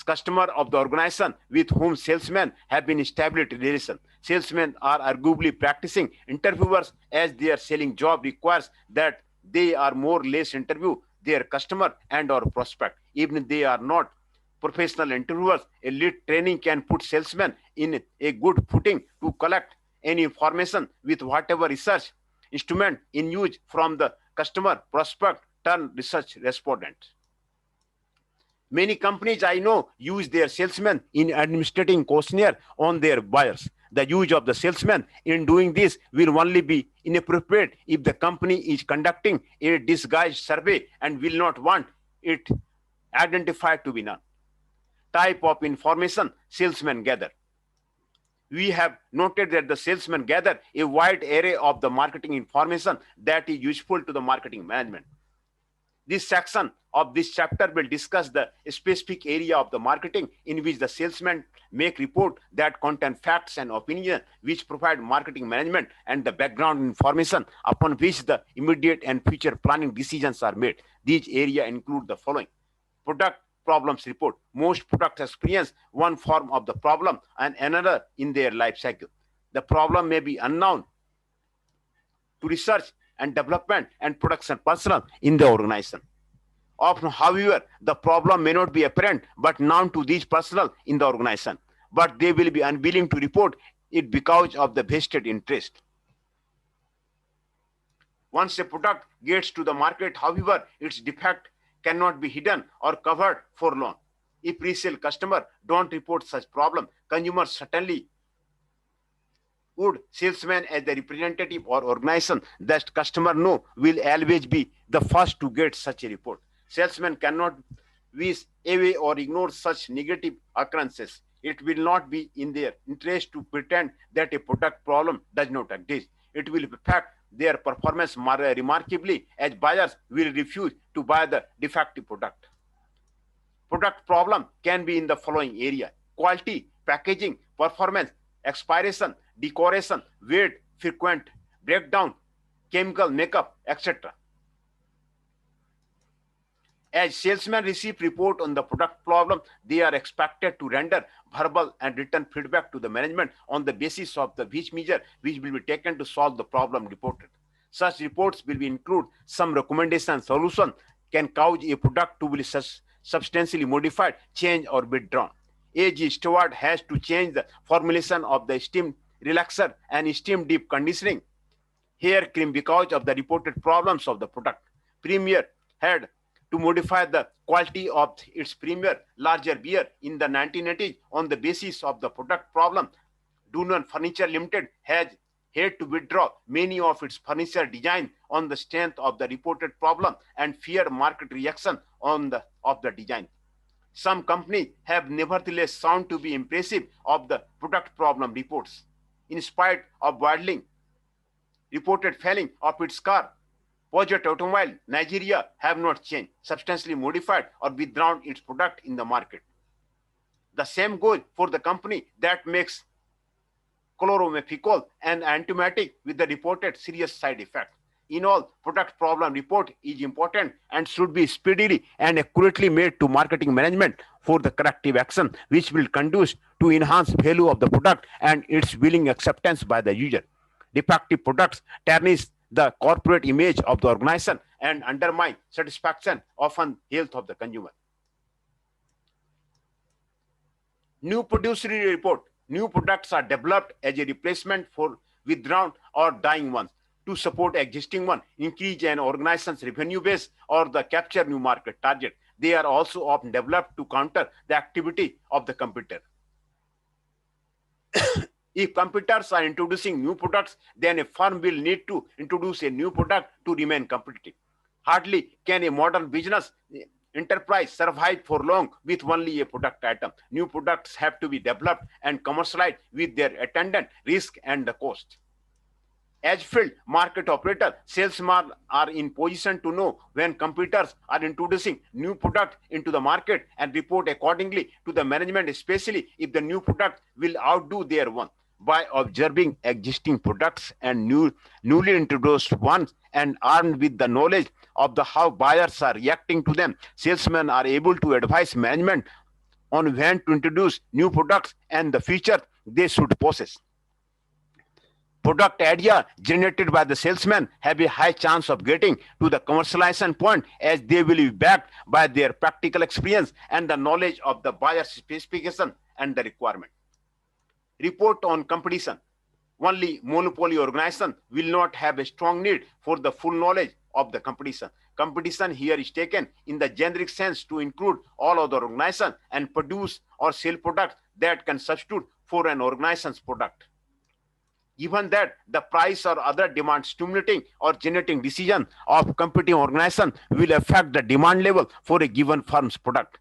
customer of the organization with whom salesmen have been established relation. Salesmen are arguably practicing interviewers as their selling job requires that they are more or less interview their customer and or prospect, even if they are not professional interviewers, a lead training can put salesmen in a good footing to collect any information with whatever research instrument in use from the customer, prospect, turn research respondent. Many companies I know use their salesmen in administrating questionnaire on their buyers. The use of the salesman in doing this will only be inappropriate if the company is conducting a disguised survey and will not want it identified to be known. Type of information salesmen gather. We have noted that the salesmen gather a wide array of the marketing information that is useful to the marketing management. This section of this chapter will discuss the specific area of the marketing in which the salesmen make report that contain facts and opinions which provide marketing management and the background information upon which the immediate and future planning decisions are made. These areas include the following: product problems report. Most products experience one form of the problem and another in their life cycle. The problem may be unknown to research and development and production personnel in the organization. Often, however, the problem may not be apparent but known to these personnel in the organization, but they will be unwilling to report it because of the vested interest. Once a product gets to the market, however, its defect cannot be hidden or covered for long. If resale customers don't report such problem, consumers certainly would. Salesman as the representative or organization that customer know will always be the first to get such a report. Salesmen cannot wish away or ignore such negative occurrences. It will not be in their interest to pretend that a product problem does not exist. It will affect their performance remarkably, as buyers will refuse to buy the defective product. Product problem can be in the following area: quality, packaging, performance, expiration, decoration, weight, frequent breakdown, chemical makeup, etc. As salesmen receive report on the product problem, they are expected to render verbal and written feedback to the management on the basis of the which measure which will be taken to solve the problem reported. Such reports will include some recommendation solution can cause a product to be substantially modified, changed, or withdrawn. AG steward has to change the formulation of the steam relaxer and steam deep conditioning hair cream because of the reported problems of the product. Premier had to modify the quality of its premier larger beer in the 1980s on the basis of the product problem. Dunan Furniture Limited has had to withdraw many of its furniture design on the strength of the reported problem and fear market reaction of the design. Some companies have nevertheless found to be impressive of the product problem reports. In spite of widely reported failing of its car, Peugeot Automobile Nigeria have not changed, substantially modified, or withdrawn its product in the market. The same goes for the company that makes chloramphenicol, an antibiotic with the reported serious side effects. In all, product problem report is important and should be speedily and accurately made to marketing management for the corrective action, which will conduce to enhance value of the product and its willing acceptance by the user. Defective products tarnish the corporate image of the organization and undermine satisfaction, often health of the consumer. New producer report. New products are developed as a replacement for withdrawn or dying ones to support existing one, increase an organization's revenue base, or the capture new market target. They are also often developed to counter the activity of the competitor. If competitors are introducing new products, then a firm will need to introduce a new product to remain competitive. Hardly can a modern business enterprise survive for long with only a product item. New products have to be developed and commercialized with their attendant risk and the cost. As field market operator, salesmen are in position to know when competitors are introducing new product into the market and report accordingly to the management, especially if the new product will outdo their one. By observing existing products and newly introduced ones and armed with the knowledge of how buyers are reacting to them, salesmen are able to advise management on when to introduce new products and the features they should possess. Product idea generated by the salesman have a high chance of getting to the commercialization point, as they will be backed by their practical experience and the knowledge of the buyer's specification and the requirement. Report on competition. Only monopoly organization will not have a strong need for the full knowledge of the competition. Competition here is taken in the generic sense to include all other organizations and produce or sell products that can substitute for an organization's product. Given that the price or other demand stimulating or generating decision of competing organization will affect the demand level for a given firm's product,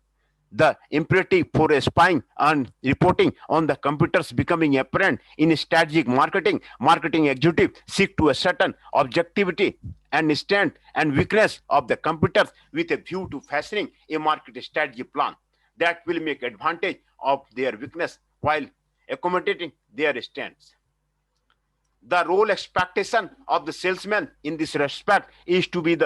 the imperative for a spying and reporting on the competitors becoming apparent in strategic marketing. Marketing executive seek to ascertain objectivity and strength and weakness of the competitors with a view to fashioning a market strategy plan that will make advantage of their weakness while accommodating their strengths. The role expectation of the salesman in this respect is to be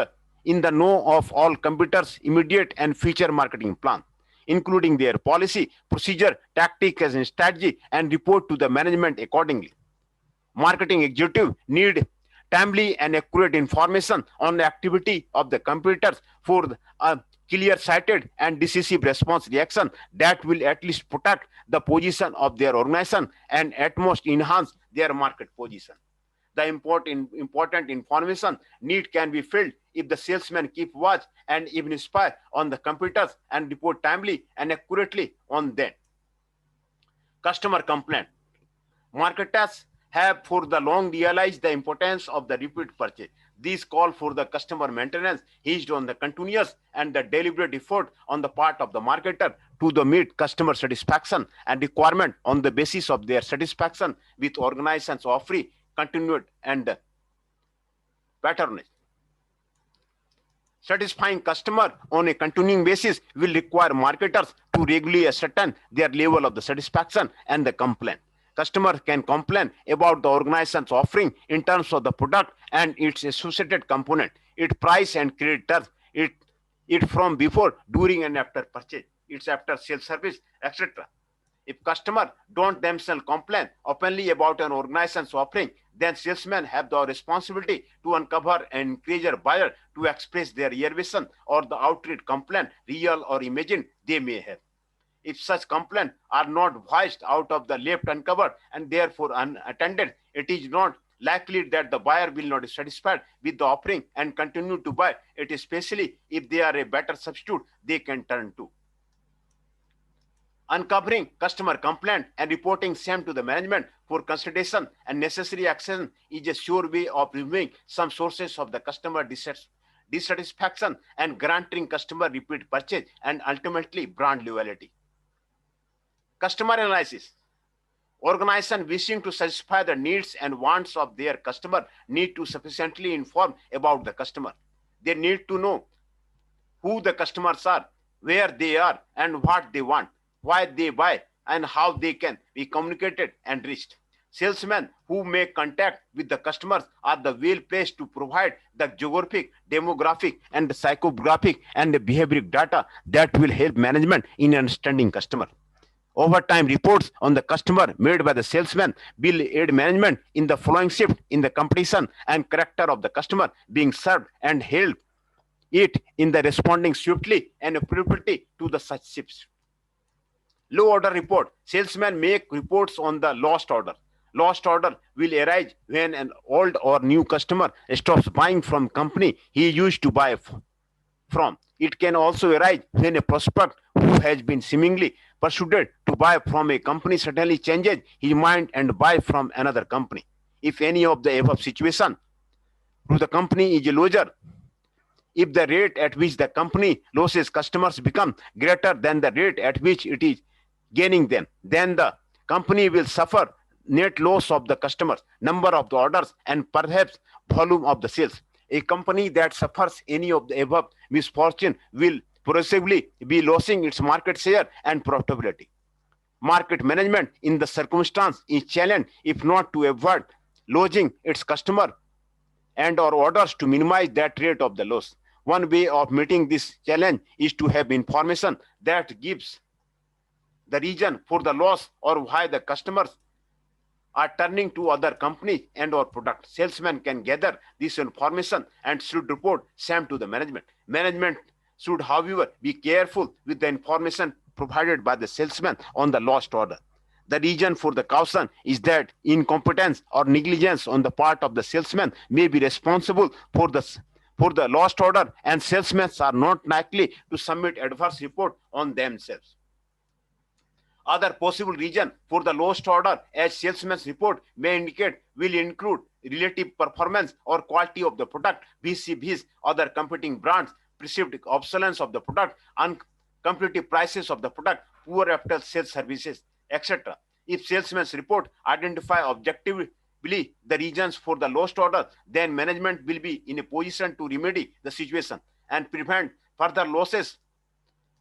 in the know of all competitors' immediate and future marketing plan, including their policy, procedure, tactics, and strategy, and report to the management accordingly. Marketing executive need timely and accurate information on the activity of the competitors for a clear-sighted and decisive response reaction that will at least protect the position of their organization and at most enhance their market position. The important information need can be filled if the salesman keep watch and even spy on the competitors and report timely and accurately on them. Customer complaint. Marketers have for the long realized the importance of the repeat purchase. These call for the customer maintenance hinged on the continuous and the deliberate effort on the part of the marketer to the meet customer satisfaction and requirement on the basis of their satisfaction with organizations offering continued and patronage. Satisfying customer on a continuing basis will require marketers to regularly ascertain their level of the satisfaction and the complaint. Customers can complain about the organization's offering in terms of the product and its associated component, its price and credit terms, it from before, during, and after purchase, its after sales service, etc. If customers don't themselves complain openly about an organization's offering, then salesmen have the responsibility to uncover and encourage a buyer to express their reservation or the outright complaint, real or imagined, they may have. If such complaints are not voiced out of the left uncovered and therefore unattended, it is not likely that the buyer will not be satisfied with the offering and continue to buy it, especially if they are a better substitute they can turn to. Uncovering customer complaint and reporting same to the management for consideration and necessary action is a sure way of removing some sources of the customer dissatisfaction and granting customer repeat purchase and ultimately brand loyalty. Customer analysis. Organization wishing to satisfy the needs and wants of their customer need to sufficiently inform about the customer. They need to know who the customers are, where they are, and what they want, why they buy, and how they can be communicated and reached. Salesmen who make contact with the customers are the well placed to provide the geographic, demographic, and the psychographic and the behavioral data that will help management in understanding customer. Over time, reports on the customer made by the salesman will aid management in the following shift in the competition and character of the customer being served and help it in the responding swiftly and appropriately to the such shifts. Low order report. Salesmen make reports on the lost order. Lost order will arise when an old or new customer stops buying from company he used to buy from. It can also arise when a prospect who has been seemingly persuaded to buy from a company suddenly changes his mind and buy from another company. If any of the above situation, to the company is a loser. If the rate at which the company loses customers become greater than the rate at which it is gaining them, then the company will suffer net loss of the customers, number of the orders, and perhaps volume of the sales. A company that suffers any of the above misfortune will progressively be losing its market share and profitability. Market management in the circumstance is challenged if not to avoid losing its customer and or orders to minimize that rate of the loss. One way of meeting this challenge is to have information that gives the reason for the loss or why the customers are turning to other companies and or product. Salesmen can gather this information and should report same to the management. Management should, however, be careful with the information provided by the salesman on the lost order. The reason for the caution is that incompetence or negligence on the part of the salesman may be responsible for the lost order, and salesmen are not likely to submit adverse report on themselves. Other possible reason for the lost order, as salesman's report may indicate, will include relative performance or quality of the product vis-a-vis other competing brands, perceived obsolescence of the product, uncompetitive prices of the product, poor after sales services, etc. If salesman's report identify objectively the reasons for the lost order, then management will be in a position to remedy the situation and prevent further losses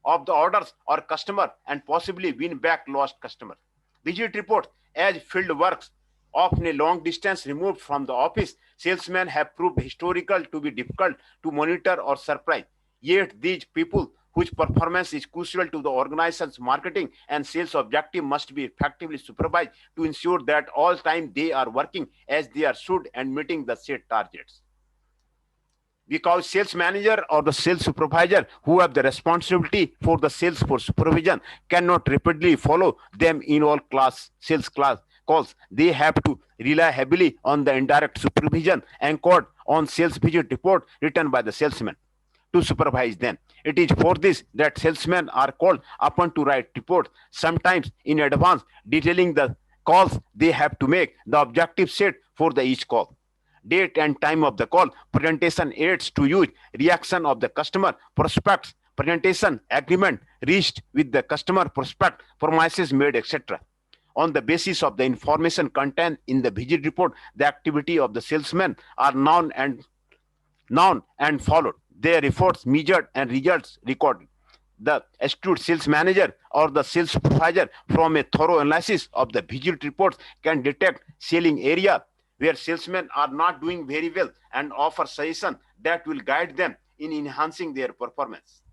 of the orders or customer and possibly win back lost customer. Visit report, as field works often a long distance removed from the office, salesmen have proved historical to be difficult to monitor or surprise. Yet these people whose performance is crucial to the organization's marketing and sales objective must be effectively supervised to ensure that all time they are working as they are should and meeting the set targets. Because sales manager or the sales supervisor who have the responsibility for the sales force supervision cannot rapidly follow them in all sales class calls, they have to rely heavily on the indirect supervision anchored on sales visit report written by the salesman to supervise them. It is for this that salesmen are called upon to write reports, sometimes in advance, detailing the calls they have to make, the objective set for the each call, date and time of the call, presentation aids to use, reaction of the customer, prospects, presentation, agreement reached with the customer, prospect, promises made, etc. On the basis of the information contained in the visit report, the activity of the salesman are known and followed. Their efforts measured and results recorded. The astute sales manager or the sales supervisor, from a thorough analysis of the visit reports, can detect selling area where salesmen are not doing very well and offer suggestions that will guide them in enhancing their performance.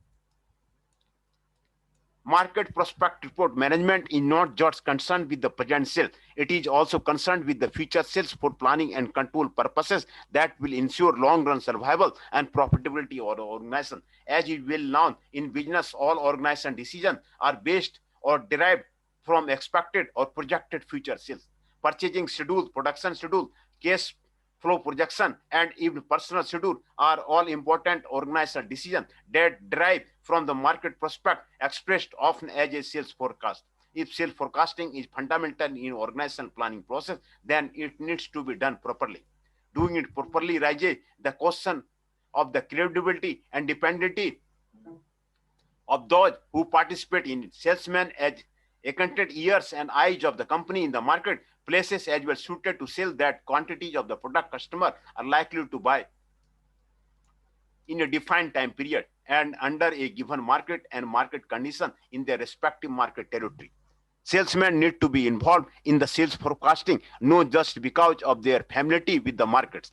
Market prospect report management is not just concerned with the present sales, it is also concerned with the future sales for planning and control purposes that will ensure long-run survival and profitability of the organization. As is well known in business, all organization decisions are based or derived from expected or projected future sales. Purchasing schedule, production schedule, cash flow projection, and even personal schedule are all important organizational decisions that derive from the market prospect, expressed often as a sales forecast. If sales forecasting is fundamental in organizational planning process, then it needs to be done properly. Doing it properly raises the question of the credibility and dependability of those who participate in it. Salesmen, as accounted ears and eyes of the company in the market, places as well suited to sell that quantities of the product customer are likely to buy in a defined time period and under a given market and market condition in their respective market territory. Salesmen need to be involved in the sales forecasting not just because of their familiarity with the markets,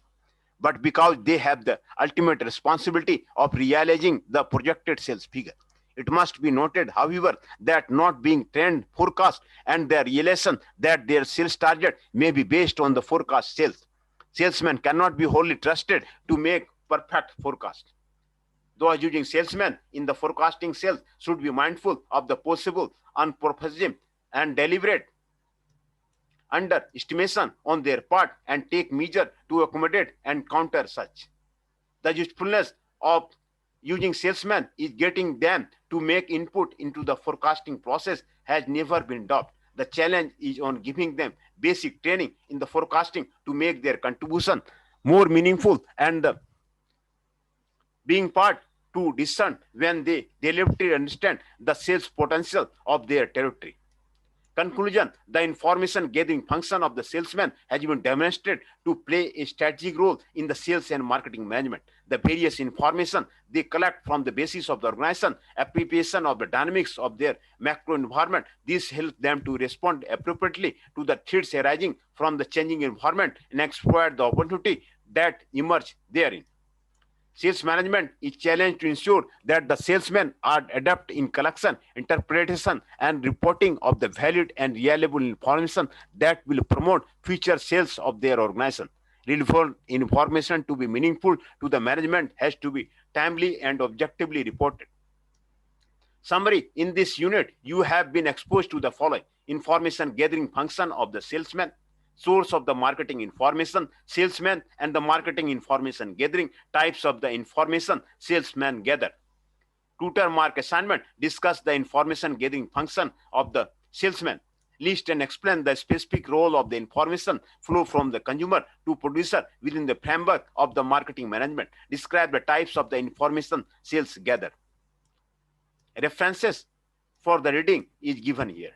but because they have the ultimate responsibility of realizing the projected sales figure. It must be noted, however, that not being trend forecast and their realization that their sales target may be based on the forecast sales. Salesmen cannot be wholly trusted to make perfect forecast. Those using salesmen in the forecasting sales should be mindful of the possible unprofessional and deliberate underestimation on their part and take measure to accommodate and counter such. The usefulness of using salesmen is getting them to make input into the forecasting process has never been doubted. The challenge is on giving them basic training in the forecasting to make their contribution more meaningful and being part to discern when they deliberately understand the sales potential of their territory. Conclusion: the information gathering function of the salesman has been demonstrated to play a strategic role in the sales and marketing management. The various information they collect from the basis of the organization, appreciation of the dynamics of their macro environment, this helps them to respond appropriately to the threats arising from the changing environment and exploit the opportunity that emerge therein. Sales management is challenged to ensure that the salesmen are adept in collection, interpretation, and reporting of the valid and reliable information that will promote future sales of their organization. Relevant information to be meaningful to the management has to be timely and objectively reported. Summary: in this unit, you have been exposed to the following: information gathering function of the salesman, source of the marketing information, salesman, and the marketing information gathering, types of the information salesman gather. Tutor mark assignment: discuss the information gathering function of the salesman. List and explain the specific role of the information flow from the consumer to producer within the framework of the marketing management. Describe the types of the information sales gather. References for the reading is given here.